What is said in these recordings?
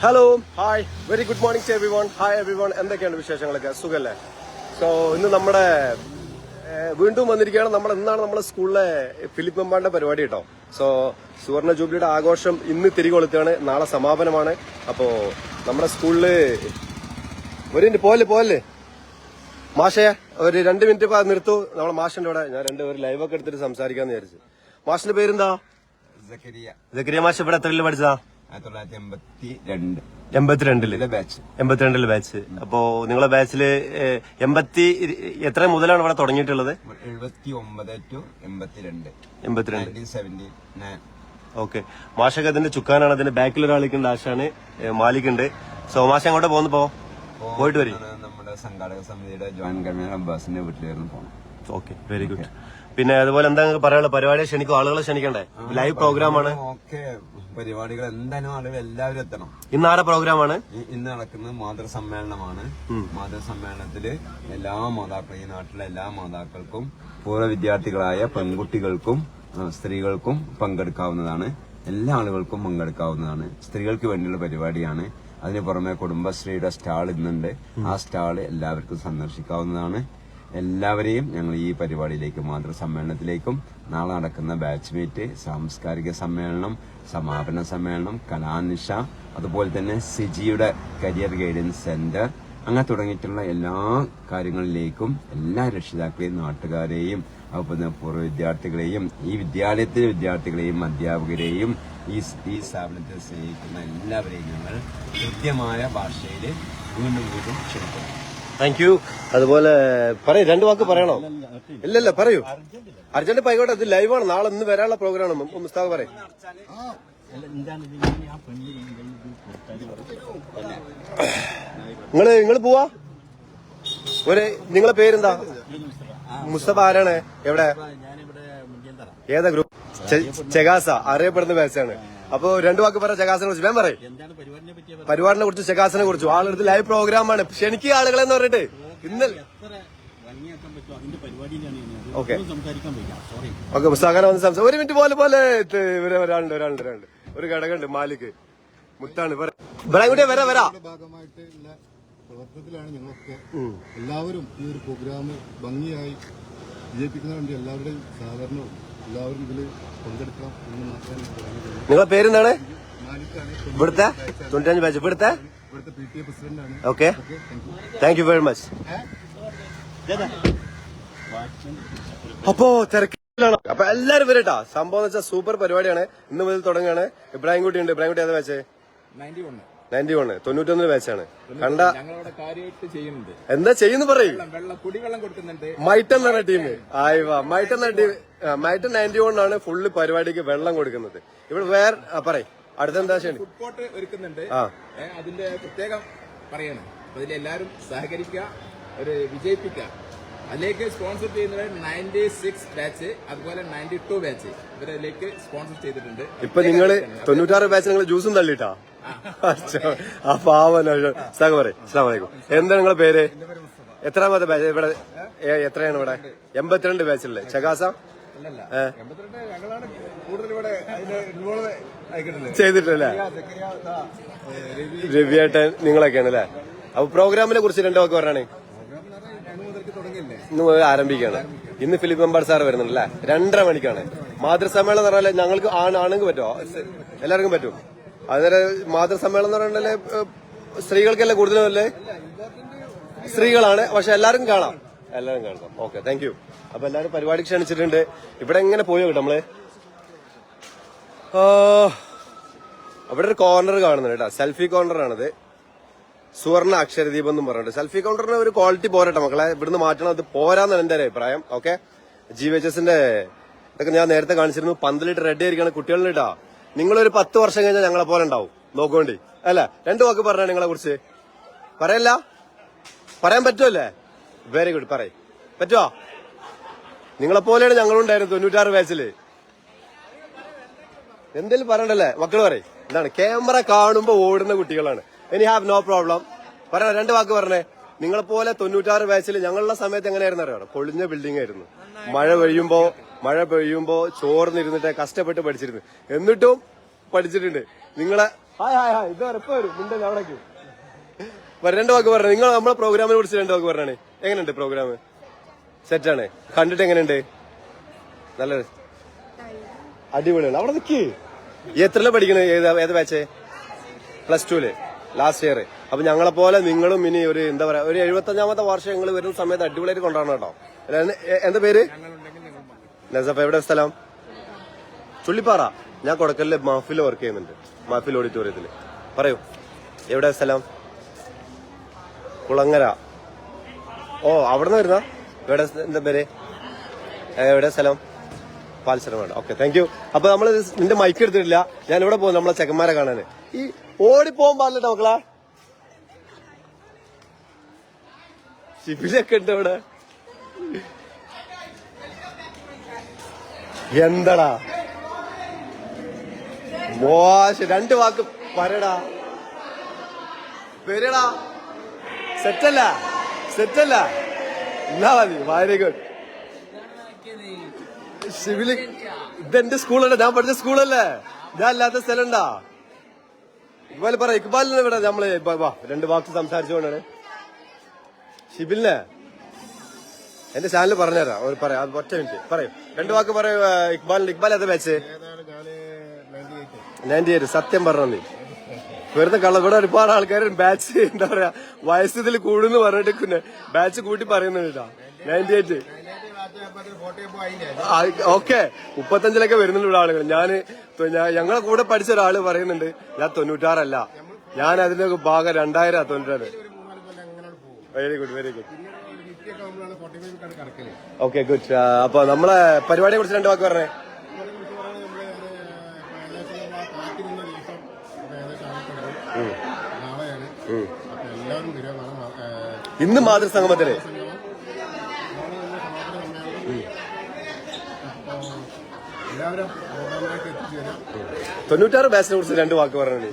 Hello hi very good morning to everyone. Hi everyone, എന്തൊക്കെയാണ് വിശേഷങ്ങളൊക്കെ? സുഖല്ലേ? സോ ഇന്ന് നമ്മുടെ വീണ്ടും വന്നിരിക്കുകയാണ്. ഇന്നാണ് നമ്മുടെ സ്കൂളിലെ ഫിലിപ്പ് മെമ്പാന്റെ പരിപാടി കേട്ടോ. സോ സുവർണ ജൂബിലിയുടെ ആഘോഷം ഇന്ന് തിരികെ കൊളുത്തുകയാണ്. നാളെ സമാപനമാണ്. അപ്പോ നമ്മുടെ സ്കൂളില് പോലെ മാഷേ ഒരു 2 മിനിറ്റ് നിർത്തു. നമ്മളെ മാഷിന്റെ ഇവിടെ ഞാൻ ഒരു ലൈവൊക്കെ എടുത്തിട്ട് സംസാരിക്കാന്ന് വിചാരിച്ചു. മാഷിന്റെ പേരെന്താ? സക്കരിയ മാഷ് ഇവിടെ എത്രയില് പഠിച്ചതാ? 82 ബാച്ച്. അപ്പോ നിങ്ങളെ ബാച്ചില് എത്ര മുതലാണ് ഇവിടെ തുടങ്ങിയിട്ടുള്ളത്? 79 ഓക്കെ. മാഷൊക്കെ അതിന്റെ ചുക്കാനാണ്. അതിന്റെ ബാക്കിൽ ഒരാളിക്കുണ്ട്, ആശാണ് മാലിക്കുണ്ട്. സോ മാഷ അങ്ങോട്ട് പോയിട്ട് വരും. നമ്മുടെ സംഘാടക സമിതിയുടെ ജോയിന്റ് കൺവീനർ അബ്ബാസിന്റെ വീട്ടിലായിരുന്നു പോകണം. Okay, very good. പിന്നെ അതുപോലെ എന്താ പറയാനുള്ള പരിപാടിയെ ക്ഷണിക്കും? ആളുകളെ ക്ഷണിക്കണ്ടേ? ലൈവ് പ്രോഗ്രാമാണ്. ഓക്കെ, പരിപാടികൾ എന്തായാലും ആളുകൾ എല്ലാവരും എത്തണം. ഇന്ന് ആരെ പ്രോഗ്രാമാണ്? ഇന്ന് നടക്കുന്നത് മാതൃസമ്മേളനമാണ്. മാതൃസമ്മേളനത്തില് എല്ലാ മാതാക്കളും, ഈ നാട്ടിലെ എല്ലാ മാതാക്കൾക്കും പൂർവ്വ വിദ്യാർത്ഥികളായ പെൺകുട്ടികൾക്കും സ്ത്രീകൾക്കും പങ്കെടുക്കാവുന്നതാണ്. എല്ലാ ആളുകൾക്കും പങ്കെടുക്കാവുന്നതാണ്. സ്ത്രീകൾക്ക് വേണ്ടിയുള്ള പരിപാടിയാണ്. അതിന് പുറമെ കുടുംബശ്രീയുടെ സ്റ്റാൾ ഇന്നുണ്ട്. ആ സ്റ്റാൾ എല്ലാവർക്കും സന്ദർശിക്കാവുന്നതാണ്. എല്ലാവരെയും ഞങ്ങൾ ഈ പരിപാടിയിലേക്ക്, മാതൃസമ്മേളനത്തിലേക്കും നാളെ നടക്കുന്ന ബാച്ച് മീറ്റ്, സാംസ്കാരിക സമ്മേളനം, സമാപന സമ്മേളനം, കലാനിശ, അതുപോലെ തന്നെ സിജിയുടെ കരിയർ ഗൈഡൻസ് സെന്റർ, അങ്ങനെ തുടങ്ങിയിട്ടുള്ള എല്ലാ കാര്യങ്ങളിലേക്കും എല്ലാ രക്ഷിതാക്കളെയും നാട്ടുകാരെയും അതുപോലെ പൂർവ്വ വിദ്യാർത്ഥികളെയും ഈ വിദ്യാലയത്തിലെ വിദ്യാർത്ഥികളെയും അധ്യാപകരെയും ഈ സ്ഥാപനത്തെ സ്നേഹിക്കുന്ന എല്ലാവരെയും ഞങ്ങൾ കൃത്യമായ ഭാഷയിൽ വീണ്ടും ക്ഷണിക്കുന്നു. Thank you. അതുപോലെ പറയൂ, 2 വാക്ക് പറയണോ? ഇല്ലല്ല, പറയൂ. അർജന്റ് ആയിക്കോട്ടെ, ഇത് ലൈവാണ്. നാളെ ഇന്ന് വരാനുള്ള പ്രോഗ്രാമാണ്. മുസ്താഖ് പറയും. നിങ്ങൾ പോവാ? നിങ്ങളെ പേരെന്താ? മുസ്തഫ. ആരാണ്? എവിടെ? ഏതാ ഗ്രൂപ്പ്? ചെഗാസ അറിയപ്പെടുന്ന ബാച്ചാണ്. അപ്പൊ 2 വാക്ക് പറ ചെഗാസിനെ കുറിച്ച്. വേം പറയും. പരിപാടിനെ കുറിച്ച്, ചെഗാസിനെ കുറിച്ച്. ആളെടുത്ത് ലൈവ് പ്രോഗ്രാമാണ്. ക്ഷണിക്കുക ആളുകളെന്ന് പറഞ്ഞിട്ട്. ഇന്നലെ ഓക്കെ മുസ്താഖാനെ വന്ന് സംസാരിക്കും. 1 മിനിറ്റ് പോലെ ഒരാളുണ്ട്. ഒരു ഘടകമുണ്ട്, മാലിക് മുത്താണ്. ഇവിടെ വരാ പ്രവർത്തനത്തിലാണ് ഞങ്ങളൊക്കെ. എല്ലാവരും ഈ ഒരു പ്രോഗ്രാം ഭംഗിയായി വിജയിപ്പിക്കുന്നതിന് വേണ്ടി എല്ലാവരുടെയും സഹകരണവും എല്ലാവരും ഇതിൽ പങ്കെടുക്കണം എന്ന് മാത്രമേ. നിങ്ങളെ പേരെന്താണ്? ഇവിടുത്തെ 95 ബാച്ച് ഇവിടുത്തെ PTA പ്രസിഡന്റാണ്. Okay, thank you very much. അപ്പോ തിരക്കിലാണ്. അപ്പൊ എല്ലാരും വരട്ടാ. സംഭവം എന്ന് വെച്ചാൽ സൂപ്പർ പരിപാടിയാണ്. ഇന്ന് മുതൽ തുടങ്ങുകയാണ്. ഇബ്രാഹിം കുട്ടി ഉണ്ട്. ഇബ്രാഹിം കുട്ടി ഏതാ ബാച്ച്? 91 91 ബാച്ചാണ്. കണ്ട എന്താ ചെയ്യുന്നു പറയും. മൈറ്റൻ എന്ന ടീം മൈറ്റൻ 91 ആണ് ഫുള്ള് പരിപാടിക്ക് വെള്ളം കൊടുക്കുന്നത്. ഇവിടെ വേറെ പറയും. അടുത്തെന്താ ശരി? ഫുഡ് ഒരുക്കുന്നുണ്ട്. അതിന്റെ പ്രത്യേകം പറയണം. അതിലെല്ലാരും സഹകരിക്കുക, ഒരു വിജയിപ്പിക്കുക. അതിലേക്ക് സ്പോൺസർ ചെയ്യുന്നത് 96 ബാച്ച്, അതുപോലെ 92 ബാച്ച് ഇവരിലേക്ക് സ്പോൺസർ ചെയ്തിട്ടുണ്ട്. ഇപ്പൊ നിങ്ങള് 96 ബാച്ച് നിങ്ങൾ ജ്യൂസും തള്ളിട്ടാ? ആ പാവന പറയും. അസ്സലാമു അലൈക്കും. എന്താ നിങ്ങളെ പേര്? എത്രാമത്തെ ബാച്ച് ഇവിടെ? എത്രയാണ് ഇവിടെ? 82 ബാച്ചില്ലേ? ചെഗാസ ചെയ്തിട്ടല്ലേ? രവിയേട്ടൻ നിങ്ങളൊക്കെയാണ് അല്ലേ? അപ്പൊ പ്രോഗ്രാമിനെ കുറിച്ച് 2 വാക്ക് പറഞ്ഞാണ്. ഇന്ന് ആരംഭിക്കുകയാണ്. ഇന്ന് ഫിലിപ്പ് മെമ്പാട് സാർ വരുന്നുണ്ടല്ലേ? 2:30 മണിക്കാണ് മാതൃസമ്മേളനം എന്ന് പറഞ്ഞാൽ ഞങ്ങൾക്ക് ആണെങ്കിൽ പറ്റുമോ? എല്ലാവർക്കും പറ്റും. അതുപോലെ മാതൃസമ്മേളനം എന്ന് പറഞ്ഞാല് സ്ത്രീകൾക്കല്ലേ കൂടുതലും അല്ലേ? സ്ത്രീകളാണ്, പക്ഷെ എല്ലാവരും കാണാം. Okay, thank you. അപ്പൊ എല്ലാവരും പരിപാടി ക്ഷണിച്ചിട്ടുണ്ട്. ഇവിടെ എങ്ങനെ പോയോ കേട്ടോ നമ്മള്? അവിടെ ഒരു കോർണർ കാണുന്നുണ്ട് കേട്ടോ. സെൽഫി കോർണറാണിത്. സുവർണ അക്ഷരദീപം എന്നും പറഞ്ഞിട്ട്. സെൽഫി കൗണ്ടറിന് ഒരു ക്വാളിറ്റി പോരട്ടെ മക്കളെ. ഇവിടുന്ന് മാറ്റണം. അത് പോരാന്നാണ് എന്റെ ഒരു അഭിപ്രായം. ഓക്കെ, GVHSന്റെ ഇതൊക്കെ ഞാൻ നേരത്തെ കാണിച്ചിരുന്നു. പന്തലിട്ട് റെഡി ആയിരിക്കാണ് കുട്ടികളിലിട്ടാ. നിങ്ങളൊരു 10 വർഷം കഴിഞ്ഞാൽ ഞങ്ങളെ പോലെ ഉണ്ടാവും. നോക്കോണ്ടി അല്ല. 2 വാക്ക് പറഞ്ഞാ നിങ്ങളെ കുറിച്ച് പറയല്ല? പറയാൻ പറ്റുമല്ലേ? Very good. പറയും. പറ്റുമോ? നിങ്ങളെ പോലെയാണ് ഞങ്ങളുണ്ടായിരുന്നു 96 ബാച്ചില്. എന്തേലും പറയണ്ടല്ലേ മക്കള്? പറയും. എന്താണ്? ക്യാമറ കാണുമ്പോ ഓടുന്ന കുട്ടികളാണ്. ഇനി ഹാവ് നോ പ്രോബ്ലം. പറയണ 2 വാക്ക് പറഞ്ഞേ. നിങ്ങളെപ്പോലെ 96 ബാച്ചിൽ ഞങ്ങളുടെ സമയത്ത് എങ്ങനെയായിരുന്നു അറിയാം? പൊളിഞ്ഞ ബിൽഡിംഗ് ആയിരുന്നു. മഴ പെയ്യുമ്പോ ചോർന്നിരുന്നിട്ട് കഷ്ടപ്പെട്ട് പഠിച്ചിരുന്നു. എന്നിട്ടും പഠിച്ചിട്ടുണ്ട്. നിങ്ങളെ ഹായ് ഹായ് ഹായ് ഇത് ഇപ്പൊ വരും മുണ്ടേ അവിടേക്ക് രണ്ട് വാക്ക് പറഞ്ഞു. നിങ്ങൾ നമ്മളെ പ്രോഗ്രാമിനെ കുറിച്ച് രണ്ട് വാക്ക് പറഞ്ഞാണ്. എങ്ങനെയുണ്ട് പ്രോഗ്രാം? സെറ്റാണ്. കണ്ടിട്ട് എങ്ങനെയുണ്ട്? നല്ല അടിപൊളിയാണ്. അവിടെ നിൽക്ക്. എത്രല്ല പഠിക്കണേ? ഏത് ബാച്ച്? +2 last year. അപ്പൊ ഞങ്ങളെ പോലെ നിങ്ങളും ഇനി ഒരു എന്താ പറയാ ഒരു 75ാമത്തെ വർഷം നിങ്ങൾ വരുന്ന സമയത്ത് അടിപൊളിയായിട്ട് കൊണ്ടാടണം കേട്ടോ. എന്താ പേര്? നസഫ്. എവിടെ സ്ഥലം? ചുള്ളിപ്പാറ. ഞാൻ കൊടക്കലില് മഹഫിൽ വർക്ക് ചെയ്യുന്നുണ്ട്. മഹഫിൽ ഓഡിറ്റോറിയത്തില്. പറയൂ എവിടെ സ്ഥലം? കുളങ്ങര. ഓ അവിടുന്ന് വരുന്ന എവിടെ? എന്താ പേര്? എവിടെ സ്ഥലം? പാൽസരം വേണ്ട. Okay thank you. അപ്പൊ നമ്മള് നിന്റെ മൈക്ക് എടുത്തിട്ടില്ല. ഞാൻ ഇവിടെ പോകും നമ്മളെ ചെക്കന്മാരെ കാണാന്. ഈ ഓടിപ്പോകാൻ പാടില്ല മക്കളാ. ഷിബിലൊക്കെ ഉണ്ട് ഇവിടെ. എന്താടാ മോശം. രണ്ട് വാക്ക് പറയടാ. വരടാ. സെറ്റല്ല സെറ്റല്ല. എന്നാ മതി. Very good. ഷിബില് ഇതെന്റെ സ്കൂളല്ലേ, ഞാൻ പഠിച്ച സ്കൂളല്ലേ, ഞാൻ അല്ലാത്ത സ്ഥലം ഉണ്ടാ? ഇക്ബാൽ പറ. ഇക്ബാലിനെ ഇവിടെ നമ്മള് രണ്ട് വാക്ക് സംസാരിച്ചുകൊണ്ടാണ്. ഷിബിലിനെ എന്റെ ചാനൽ പറഞ്ഞുതരാം. ഒരു പറയാം. അത് ഒറ്റ മിനിറ്റ് പറയും. രണ്ട് വാക്ക് പറയൂ ഇക്ബാലിന്. ഇക്ബാൽ ഏതാ ബാച്ച്? 98. സത്യം പറഞ്ഞു നീ വെറുതെ കള്ള. ഇവിടെ ഒരുപാട് ആൾക്കാർ ബാച്ച് എന്താ പറയാ വയസ്സ് ഇതിൽ കൂടുന്ന് പറഞ്ഞിട്ട് ബാച്ച് കൂട്ടി പറയുന്നുണ്ടാ. 98. ഓക്കെ 35 വരുന്നുണ്ട് ഇവിടെ ആളുകൾ. ഞങ്ങളെ കൂടെ പഠിച്ച ഒരാള് പറയുന്നുണ്ട് ഞാൻ 96 ഞാൻ അതിന്റെ ഭാഗം 2000 92. Very good very good. Okay good. അപ്പൊ നമ്മളെ പരിപാടിയെ കുറിച്ച് രണ്ട് വാക്ക് പറഞ്ഞേ. ഇന്ന് മാതൃസംഗമത്തില് 96 ബാച്ചിനെ കുറിച്ച് രണ്ട് വാക്ക് പറഞ്ഞു.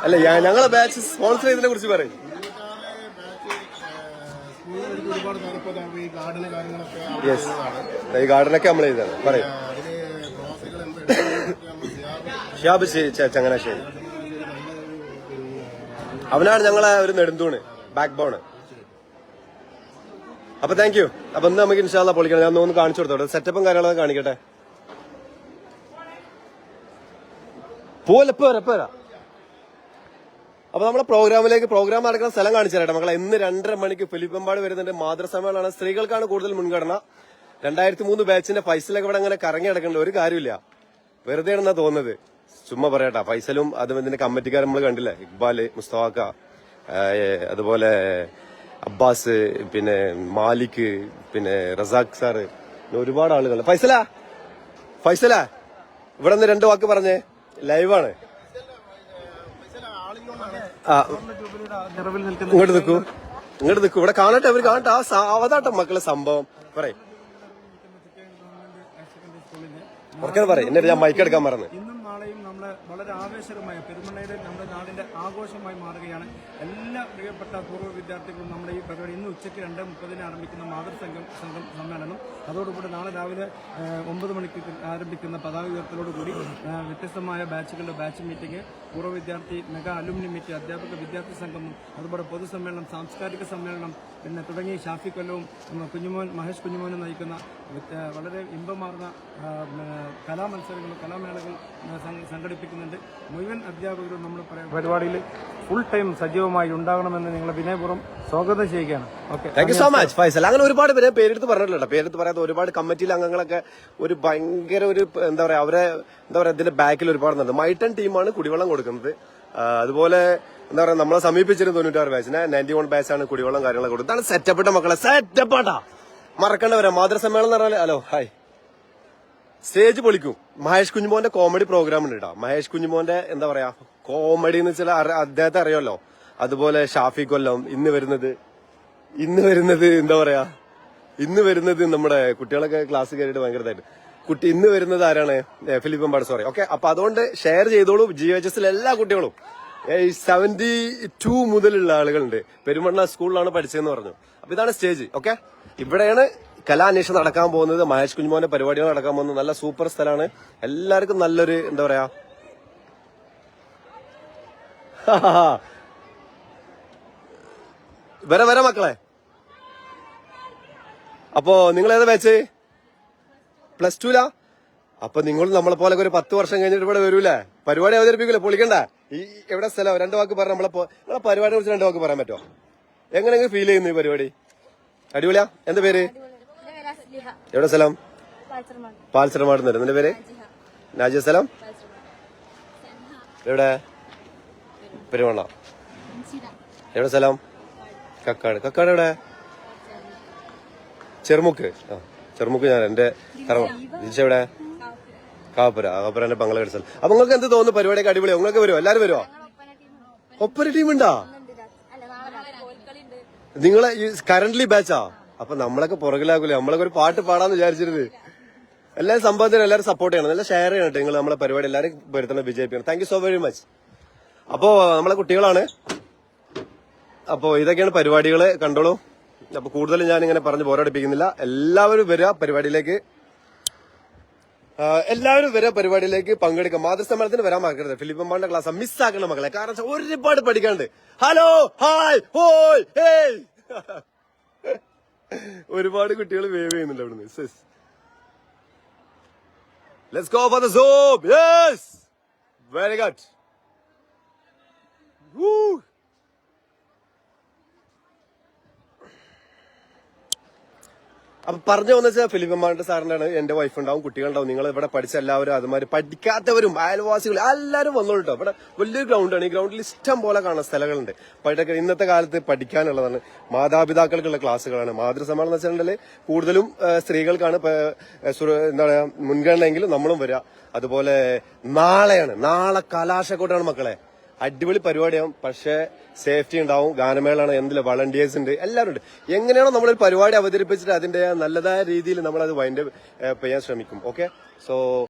അല്ല ഞങ്ങളെ ബാച്ച് സ്പോൺസർ ചെയ്തതിനെ കുറിച്ച് പറയും. യെസ് ഈ ഗാർഡനൊക്കെ നമ്മൾ ചെയ്താണ്. പറയും. ഷിയാബ് ചങ്ങനാശ്ശേരി. അവനാണ് ഞങ്ങളെ ഒരു നെടുന്തൂണ്, ബാക്ക് ബോണ്. അപ്പൊ താങ്ക് യു. അപ്പൊ ഇന്ന് നമുക്ക് ഇൻഷാല്ലാ പൊളിക്കണം. ഞാൻ ഒന്ന് കാണിച്ചു കൊടുത്തോട്ടെ. സെറ്റപ്പും കാര്യങ്ങളൊക്കെ കാണിക്കട്ടെ. പോരാ. അപ്പൊ നമ്മളെ പ്രോഗ്രാം നടക്കുന്ന സ്ഥലം കാണിച്ചു തരട്ടെ മക്കളെ. ഇന്ന് 2:30 മണിക്ക് ഫിലിപ്പമ്പാട് വരുന്നുണ്ട്. മാതൃസമ്മേളനമാണ്. സ്ത്രീകൾക്കാണ് കൂടുതൽ മുൻഗണന. 2003 ബാച്ചിന്റെ ഫൈസലൊക്കെ ഇവിടെ അങ്ങനെ കറങ്ങി നടക്കേണ്ട ഒരു കാര്യമില്ല. വെറുതെ ആണെന്നാ തോന്നുന്നത്. ചുമ്മാ പറയട്ടാ. ഫൈസലും അതും ഇതിന്റെ കമ്മിറ്റിക്കാർ നമ്മൾ കണ്ടില്ലേ. ഇക്ബാല്, മുസ്തഫാക്ക, അതുപോലെ അബ്ബാസ്, പിന്നെ മാലിക്, പിന്നെ റസാഖ് സാറ്, ഒരുപാട് ആളുകൾ. ഫൈസല ഇവിടെ നിന്ന് രണ്ട് വാക്ക് പറഞ്ഞേ. ലൈവാണ്. ഇങ്ങോട്ട് നിൽക്കൂ. ഇവിടെ കാണട്ടെ. അവർ കാണട്ടെ. അതാട്ടെ മക്കളെ സംഭവം. പറയും എന്നിട്ട് ഞാൻ മൈക്ക് എടുക്കാൻ പറഞ്ഞു. ഇന്നും നാളെയും നമ്മളെ വളരെ ആവേശകരമായ പെരുമണ്ണയിലെ നമ്മുടെ നാടിന്റെ ആഘോഷമായി മാറുകയാണ്. എല്ലാ പ്രിയപ്പെട്ട പൂർവ്വ വിദ്യാർത്ഥികളും നമ്മുടെ ഈ പരിപാടി ഇന്ന് ഉച്ചയ്ക്ക് 2:30 ആരംഭിക്കുന്ന മാതൃസംഘം സമ്മേളനം, അതോടുകൂടി നാളെ രാവിലെ 9 മണിക്ക് ആരംഭിക്കുന്ന പതാക ഉയർത്തലോടുകൂടി വ്യത്യസ്തമായ ബാച്ചുകളുടെ ബാച്ച് മീറ്റിംഗ്, പൂർവ്വ വിദ്യാർത്ഥി മെഗാ അലുമിനി മീറ്റ്, അധ്യാപക വിദ്യാർത്ഥി സംഗമം, അതുപോലെ പൊതുസമ്മേളനം, സാംസ്കാരിക സമ്മേളനം, പിന്നെ തുടങ്ങി ഷാഫി കൊല്ലവും മഹേഷ് കുഞ്ഞുമോനും നയിക്കുന്ന വളരെ ഇമ്പമാർന്ന കലാമത്സരങ്ങളും കലാമേളകൾ സംഘടിപ്പിക്കുന്നുണ്ട്. മുഴുവൻ അധ്യാപകരും നമ്മൾ പരിപാടിയിൽ ഫുൾ ടൈം സജീവമായി ഉണ്ടാകണമെന്ന് നിങ്ങളെ വിനയപൂർവ്വം സ്വാഗതം ചെയ്യുകയാണ്. Okay, thank you so much Faisal. അങ്ങനെ ഒരുപാട് പേര് പേരെടുത്ത് പറഞ്ഞിട്ടുണ്ട്. പേരെടുത്ത് പറയാത്ത ഒരുപാട് കമ്മിറ്റിയിലെ അംഗങ്ങളൊക്കെ ഒരു ഭയങ്കര ഒരു എന്താ പറയാ ഇതിന്റെ ബാക്കിൽ ഒരുപാട് ഉണ്ട്. മൈറ്റൺ ടീമാണ് കുടിവെള്ളം കൊടുക്കുന്നത്. അതുപോലെ എന്താ പറയാ നമ്മളെ സമീപിച്ചിരുന്നു 96 ബാച്ചിനെ. 91 ബാച്ചാണ് കുടിവെള്ളം കാര്യങ്ങളൊക്കെ കൊടുക്കുന്നത്. ഇതാണ് സെറ്റപ്പിട്ട മക്കളെ. സെറ്റപ്പാട്ടാ മറക്കണ്ടവരാ. മാതൃസമ്മേളനം എന്ന് പറഞ്ഞാൽ ഹലോ ഹായ് സ്റ്റേജ് പൊളിക്കും. മഹേഷ് കുഞ്ഞുമോന്റെ കോമഡി പ്രോഗ്രാം ഉണ്ട് കേട്ടോ. മഹേഷ് കുഞ്ഞുമോന്റെ എന്താ പറയാ കോമഡി എന്ന് വെച്ചാൽ അദ്ദേഹത്തെ അറിയാമല്ലോ. അതുപോലെ ഷാഫി കൊല്ലം ഇന്ന് വരുന്നത് എന്താ പറയാ ഇന്ന് വരുന്നത് നമ്മുടെ കുട്ടികളൊക്കെ ക്ലാസ് കയറിയിട്ട് ഭയങ്കരതായിട്ട് ഇന്ന് വരുന്നത് ആരാണ്? ഫിലിപ്പമ്പാട്. സോറി. ഓക്കെ, അപ്പൊ അതുകൊണ്ട് ഷെയർ ചെയ്തോളൂ. GHS എല്ലാ കുട്ടികളും 72 മുതലുള്ള ആളുകളുണ്ട്. പെരുമണ്ണ സ്കൂളിലാണ് പഠിച്ചതെന്ന് പറഞ്ഞു. അപ്പൊ ഇതാണ് സ്റ്റേജ്. ഓക്കെ, ഇവിടെയാണ് കലാന്വേഷണം നടക്കാൻ പോകുന്നത്. മഹേഷ് കുഞ്ഞുമോന്റെ പരിപാടികൾ നടക്കാൻ പോകുന്നത്. നല്ല സൂപ്പർ സ്ഥലമാണ്. എല്ലാവർക്കും നല്ലൊരു എന്താ പറയാ വരെ മക്കളെ. അപ്പോ നിങ്ങൾ ഏതാ ബാച്ച്? +2 അപ്പൊ നിങ്ങൾ നമ്മളെ പോലെ ഒരു 10 വർഷം കഴിഞ്ഞിട്ട് ഇവിടെ വരൂലേ? പരിപാടി അവതരിപ്പിക്കൂലേ? പൊളിക്കണ്ട. ഈ എവിടെ സ്ഥലം? 2 വാക്ക് പറഞ്ഞ നമ്മളെ പരിപാടിയെ കുറിച്ച് 2 വാക്ക് പറയാൻ പറ്റുമോ? എങ്ങനെയെങ്കിലും ഫീൽ ചെയ്യുന്നു ഈ പരിപാടി? അടിപൊളിയാ. എന്താ പേര്? എവിടെ സ്ഥലം? പാൽസരമാട്. നിന്റെ പേര്? നാജിയ. സ്ഥലം എവിടെ? പെരുവണ്ണ. എവിടെ സ്ഥലം? കക്കാട്. കക്കാട് എവിടെ? ചെറുമുക്ക്. ചെറുമുക്ക് ഞാൻ എന്റെ ജിജ എവിടെ? കാപ്പുര. കാപ്പുര എന്റെ പങ്കള സ്ഥലം. അപ്പൊ നിങ്ങൾക്ക് എന്ത് തോന്നുന്നു? പരിപാടിയൊക്കെ അടിപൊളിയോ? നിങ്ങൾക്ക് വരുമോ? എല്ലാരും വരുമോ? ഒപ്പന ടീമുണ്ടാ? നിങ്ങളെ കറന്റ്ലി ബാച്ചാ? അപ്പൊ നമ്മളൊക്കെ പുറകിലാക്കൂലേ? നമ്മളൊക്കെ ഒരു പാട്ട് പാടാന്ന് വിചാരിച്ചിരുന്നത്. എല്ലാവരും സംഭവത്തിന് എല്ലാവരും സപ്പോർട്ട് ചെയ്യണം, നല്ല ഷെയർ ചെയ്യണം. നിങ്ങൾ നമ്മളെ പരിപാടി എല്ലാവരും വരുത്തണം, വിജയിപ്പിക്കണം. Thank you so very much. അപ്പോ നമ്മളെ കുട്ടികളാണ്. അപ്പോ ഇതൊക്കെയാണ് പരിപാടികൾ, കണ്ടോളൂ. അപ്പൊ കൂടുതൽ ഞാൻ ഇങ്ങനെ പറഞ്ഞ് ബോറടിപ്പിക്കുന്നില്ല. എല്ലാവരും വരിക പരിപാടിയിലേക്ക്. എല്ലാവരും വരിക പരിപാടിയിലേക്ക് പങ്കെടുക്കാം. മാതൃസമ്മേളനത്തിന് വരാൻ മറക്കരുത്. ഫിലിപ്പമ്മാന്റെ ക്ലാസ് മിസ്സാക്കണം മക്കളെ. കാരണം ഒരുപാട് പഠിക്കാനുണ്ട്. ഹലോ, ഹായ്, ഹോയ്, ഹേയ്. ഒരുപാട് കുട്ടികൾ വേവ് ചെയ്യുന്നുണ്ട് അവിടുന്ന്. Let's go for the Zoom. Yes. Very good. Woo. അപ്പൊ പറഞ്ഞു വന്നു വെച്ചാൽ ഫിലിപ്പമ്മാന്റെ സാറിന്റെ എന്റെ വൈഫ് ഉണ്ടാവും, കുട്ടികളുണ്ടാവും. നിങ്ങൾ ഇവിടെ പഠിച്ച എല്ലാവരും, അതുമാതിരി പഠിക്കാത്തവരും അയൽവാസികളും എല്ലാവരും വന്നോളൂ കേട്ടോ. ഇവിടെ വലിയൊരു ഗ്രൗണ്ടാണ്. ഈ ഗ്രൗണ്ടിൽ ഇഷ്ടം പോലെ കാണുന്ന സ്ഥലങ്ങളുണ്ട്. ഇന്നത്തെ കാലത്ത് പഠിക്കാനുള്ളതാണ്. മാതാപിതാക്കൾക്കുള്ള ക്ലാസ്സുകളാണ്. മാതൃസമ്മേളനം എന്ന് വെച്ചിട്ടുണ്ടെങ്കിൽ കൂടുതലും സ്ത്രീകൾക്കാണ് എന്താ പറയാ മുൻഗണനയെങ്കിലും നമ്മളും വരിക. അതുപോലെ നാളെ കലാശക്കൊട്ടാണ് മക്കളെ. അടിപൊളി പരിപാടിയാവും. പക്ഷേ സേഫ്റ്റി ഉണ്ടാവും. ഗാനമേളാണ്, എന്തില്ല വളണ്ടിയേഴ്സ് ഉണ്ട്, എല്ലാവരും ഉണ്ട്. എങ്ങനെയാണോ നമ്മളൊരു പരിപാടി അവതരിപ്പിച്ചിട്ട് അതിന്റെ നല്ലതായ രീതിയിൽ നമ്മളത് വൈൻഡ് ചെയ്യാൻ ശ്രമിക്കും. Okay, so